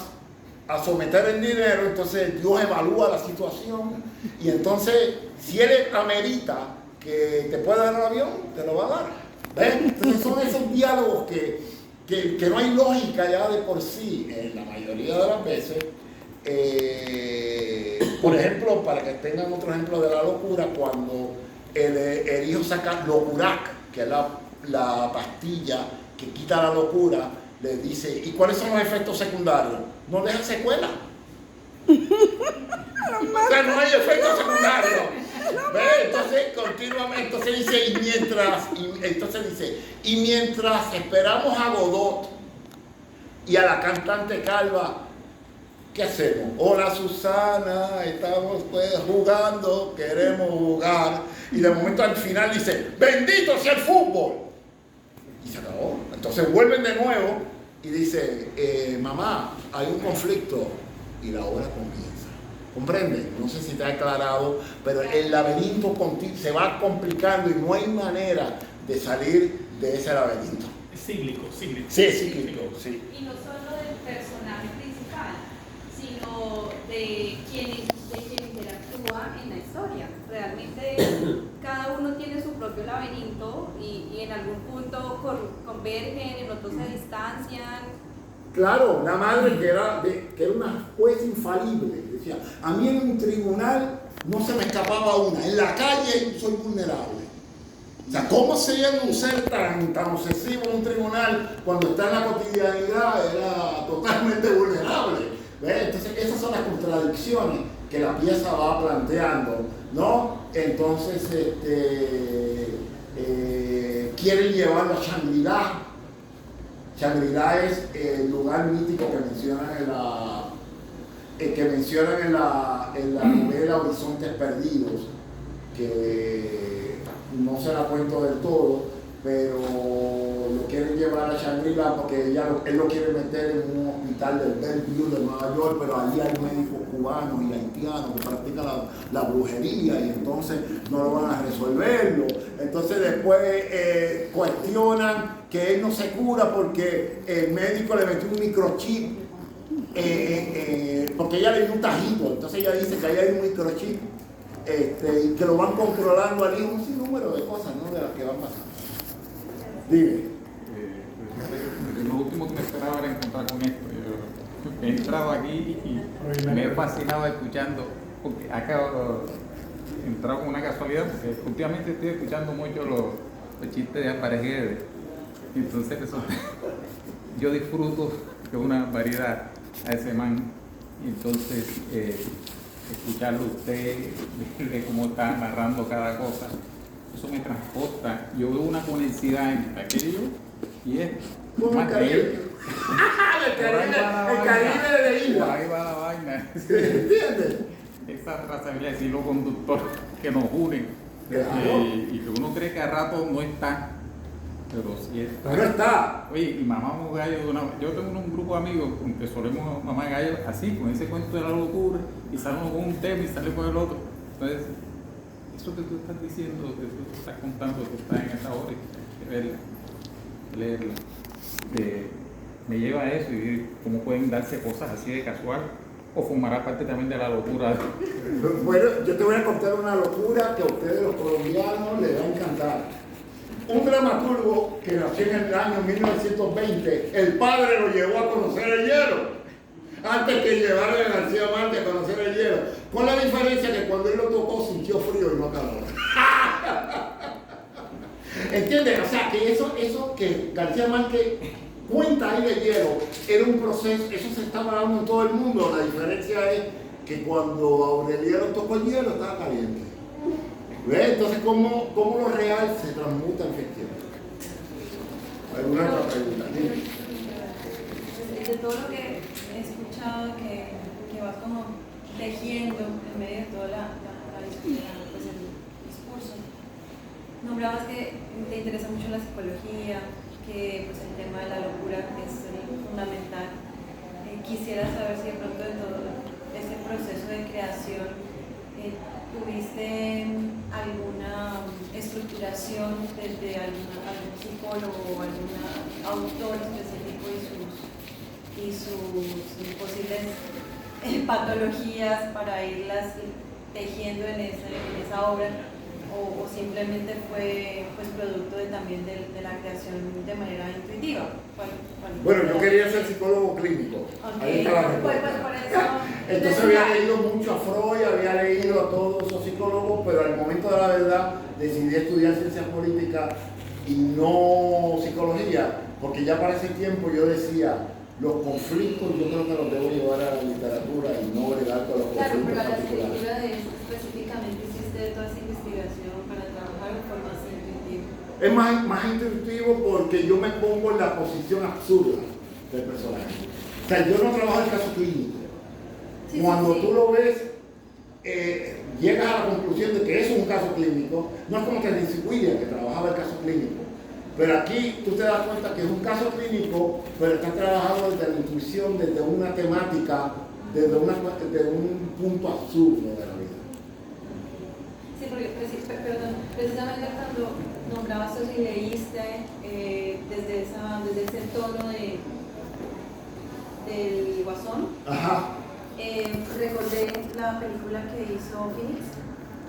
a someter en dinero. Entonces Dios evalúa la situación. Y entonces, si él amerita que te pueda dar un avión, te lo va a dar. ¿Ves? Entonces son esos diálogos que no hay lógica ya de por sí en la mayoría de las veces. Por ejemplo, para que tengan otro ejemplo de la locura, cuando el hijo saca Locurac, que es la pastilla que quita la locura, le dice, ¿y cuáles son los efectos secundarios? No deja secuela. O sea, no hay efectos secundarios. ¿Ves? Entonces, continuamente, entonces dice, mientras esperamos a Godot y a la cantante calva, ¿qué hacemos? Hola Susana, estamos jugando, queremos jugar. Y de momento al final dice, bendito sea el fútbol. Y se acabó. Entonces vuelven de nuevo y dice, mamá, hay un conflicto. Y la obra comienza. ¿Comprenden? No sé si te ha aclarado, pero el laberinto se va complicando y no hay manera de salir de ese laberinto. Es cíclico. Sí, es cíclico, sí. Y no solo del personaje principal, sino de quien interactúa en la historia. Realmente cada uno tiene su propio laberinto y en algún punto convergen, en otros se distancian. Claro, la madre que era una juez infalible, decía, a mí en un tribunal no se me escapaba una, en la calle soy vulnerable. O sea, ¿cómo sería un ser tan obsesivo en un tribunal cuando está en la cotidianidad? Era totalmente vulnerable. ¿Ves? Entonces, esas son las contradicciones que la pieza va planteando, ¿no? Entonces, quieren llevarlo a Shangri-La. Shangri-La es el lugar mítico que mencionan en la novela Horizontes Perdidos, que no se la cuento del todo, pero lo quieren llevar a Shangri-La porque él lo quiere meter en un hospital del Bellevue de Nueva York, pero allí hay médicos cubanos y haitianos que practican la brujería y entonces no lo van a resolverlo. Entonces después cuestionan que él no se cura porque el médico le metió un microchip, porque ella le dio un tajito, entonces ella dice que ahí hay un microchip y que lo van controlando al hijo, un sinnúmero de cosas, ¿no? De las que van pasando. Dime. Lo último que me esperaba era encontrar con esto. Yo he entrado aquí y me he fascinado escuchando, porque acabo he entrado con una casualidad, porque últimamente estoy escuchando mucho los chistes de Aparejedes. Entonces yo disfruto de una variedad a ese man. Y entonces escucharlo usted, de cómo está narrando cada cosa, eso me transporta. Yo veo una conexidad entre aquello y esto. ¿Cómo el Caribe? El Caribe de Isla. Ahí va la vaina. ¿Entiendes? Esa trazabilidad, ese hilo conductor que nos unen. Claro. Y que uno cree que a rato no está. pero sí está. Pero está. Oye, y mamamos gallo de una vez. Yo tengo un grupo de amigos con que solemos mamar gallo así, con ese cuento de la locura, y sale uno con un tema y sale con el otro. Entonces, eso que tú estás diciendo, que tú estás contando, que estás en esa hora, hay que verla, leerla. Me lleva a eso y ver cómo pueden darse cosas así de casual, o formará parte también de la locura. Bueno, yo te voy a contar una locura que a ustedes los colombianos les va a encantar. Un dramaturgo que nació en el año 1920, el padre lo llevó a conocer el hielo. Antes que llevar a García Márquez a conocer el hielo. Con la diferencia que cuando él lo tocó sintió frío y no calor. ¿Entiendes? O sea, que eso que García Márquez cuenta ahí de hielo era un proceso, eso se estaba dando en todo el mundo. La diferencia es que cuando Aureliano tocó el hielo estaba caliente. ¿Ves? Entonces, ¿cómo lo real se transmuta en ficción? ¿Alguna otra pregunta? De todo lo que he escuchado que vas como tejiendo en medio de toda la discusión, pues el discurso, nombrabas que te interesa mucho la psicología, que pues el tema de la locura es fundamental. Quisiera saber si de pronto de todo ese proceso de creación tuviste alguna estructuración desde algún psicólogo o algún autor específico y sus posibles patologías para irlas tejiendo en esa obra, o simplemente fue pues producto también de la creación de manera intuitiva. Bueno, yo quería ser psicólogo clínico. Okay. Ahí está la respuesta. Por eso, entonces había leído mucho a Freud, había leído a todos esos psicólogos, pero al momento de la verdad decidí estudiar ciencias políticas y no psicología, porque ya para ese tiempo yo decía, los conflictos yo creo que los debo llevar a la literatura y no bregar con los claro, conflictos pero la particulares. escritura de eso específicamente hiciste toda esa investigación para trabajar en forma así intuitiva. Es más intuitivo porque yo me pongo en la posición absurda del personaje. O sea, yo no trabajo el caso clínico. Sí, Cuando sí. tú lo ves, llegas a la conclusión de que eso es un caso clínico. No es como que Nancy Williams, que trabajaba el caso clínico. Pero aquí tú te das cuenta que es un caso clínico, pero está trabajado desde la intuición, desde una temática, desde un punto absurdo de la vida. Sí, porque precisamente cuando nombrabas eso y leíste desde ese tono del Guasón, Ajá. recordé la película que hizo Phoenix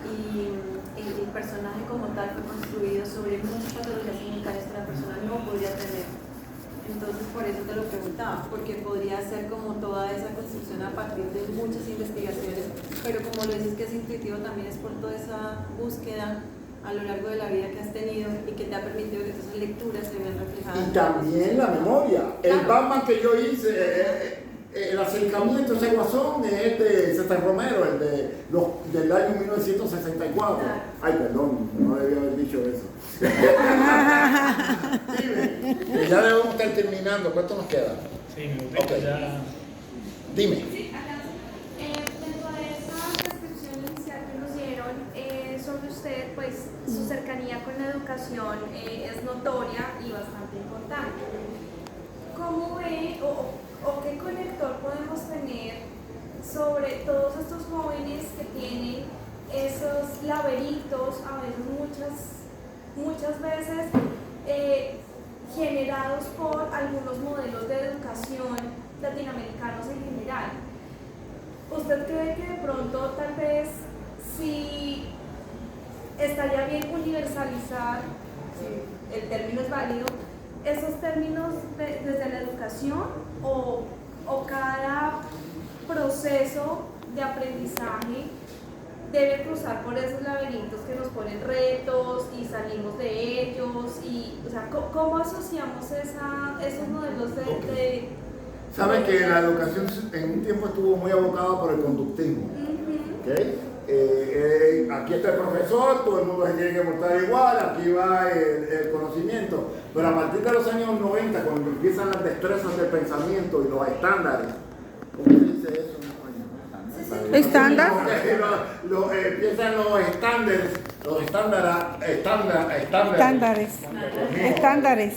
y el personaje como tal fue construido sobre muchas patologías clínicas que la persona no podría tener. Entonces por eso te lo preguntaba, porque podría ser como toda esa construcción a partir de muchas investigaciones, pero como lo dices que es intuitivo, también es por toda esa búsqueda a lo largo de la vida que has tenido y que te ha permitido que esas lecturas se vean reflejadas. Y también la memoria. El Batman que yo hice, el acercamiento a ese Guasón es de César Romero, del año 1964. Claro. Ay, perdón, no debía haber dicho eso. Dime, ya debemos estar terminando. ¿Cuánto nos queda? Sí, me Ok. ya. Dime. Sí, acá. Dentro de esa descripción inicial que nos dieron sobre usted, pues su cercanía con la educación es notoria y bastante importante. ¿Cómo ve o qué conector podemos tener sobre todos estos jóvenes que tienen esos laberintos, a veces muchas veces generados por algunos modelos de educación latinoamericanos en general? ¿Usted cree que de pronto tal vez si estaría bien universalizar, si el término es válido, esos términos desde la educación o cada proceso de aprendizaje debe cruzar por esos laberintos que nos ponen retos y salimos de ellos? Y, o sea, ¿cómo asociamos esos modelos de Sabes que la educación en un tiempo estuvo muy abocada por el conductismo. ¿Okay? Aquí está el profesor, todo el mundo se tiene que portar igual, aquí va el conocimiento. Pero a partir de los años 90, cuando empiezan las destrezas del pensamiento y los estándares, ¿cómo se dice eso en español? Sí, ¿Estándar? Empiezan los estándares, Estándares.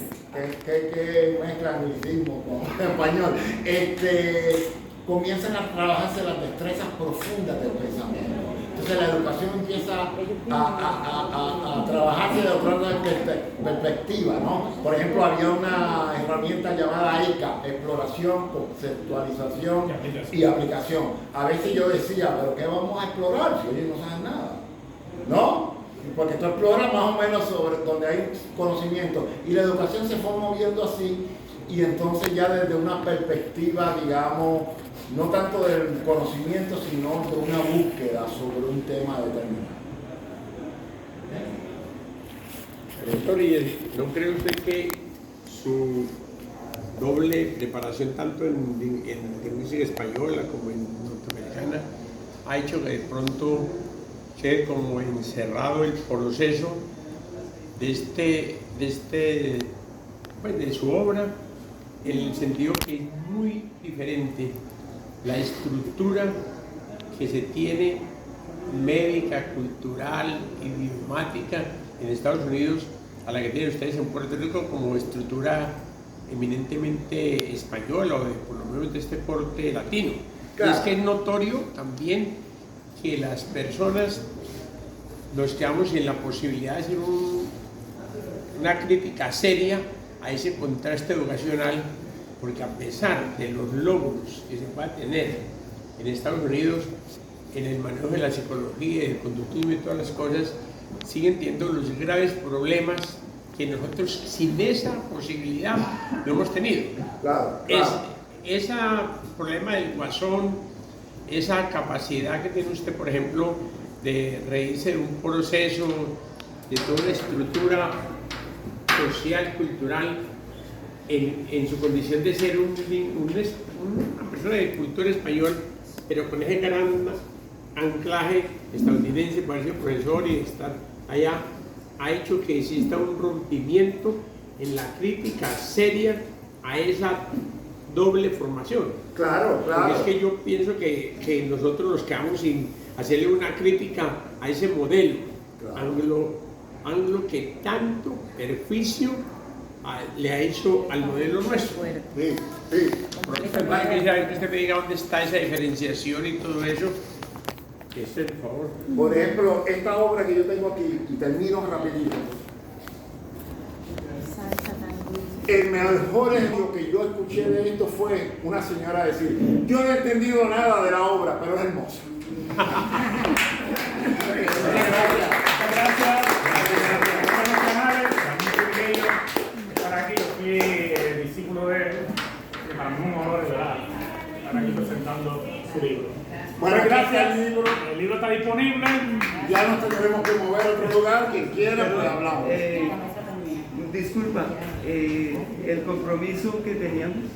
que mezclan anglicismo con español. Comienzan a trabajarse las destrezas profundas del pensamiento. Entonces la educación empieza a trabajarse de otra perspectiva, ¿no? Por ejemplo, había una herramienta llamada ECA, exploración, conceptualización y aplicación. A veces yo decía, ¿pero qué vamos a explorar si ellos no saben nada? ¿No? Porque tú exploras más o menos sobre donde hay conocimiento. Y la educación se fue moviendo así, y entonces ya desde una perspectiva, digamos, no tanto del conocimiento, sino de una búsqueda sobre un tema determinado. Doctor, ¿y no cree usted que su doble preparación tanto en lingüística española como en norteamericana ha hecho que de pronto quede como encerrado el proceso de su obra, en el sentido que es muy diferente la estructura que se tiene médica, cultural, idiomática en Estados Unidos a la que tienen ustedes en Puerto Rico como estructura eminentemente española o por lo menos de este porte latino? Claro. Y es que es notorio también que las personas nos quedamos sin la posibilidad de hacer una crítica seria a ese contraste educacional, porque a pesar de los logros que se va a tener en Estados Unidos en el manejo de la psicología y del conductismo y todas las cosas, siguen teniendo los graves problemas que nosotros sin esa posibilidad no hemos tenido. Claro. Ese problema del guasón, esa capacidad que tiene usted, por ejemplo, de reírse de un proceso, de toda una estructura social, cultural, en su condición de ser una persona de cultura español, pero con ese gran anclaje estadounidense, para ser profesor y estar allá, ha hecho que exista un rompimiento en la crítica seria a esa doble formación. Claro, claro. Porque es que yo pienso que nosotros nos quedamos sin hacerle una crítica a ese modelo, claro, anglo que tanto perjuicio le ha hecho al modelo nuestro. Sí, sí. Por favor, que usted me diga dónde está esa diferenciación y todo eso. Por favor. Por ejemplo, esta obra que yo tengo aquí, y termino rapidito. El mejor ejemplo que yo escuché de esto fue una señora decir: yo no he entendido nada de la obra, pero es hermosa. Discípulo de él, que para mí es un honor, de verdad, estar aquí presentando su libro. Bueno, gracias. El libro está disponible. Ya nos tendremos que mover a otro lugar. Quien quiera, pues hablamos. Disculpa, el compromiso que teníamos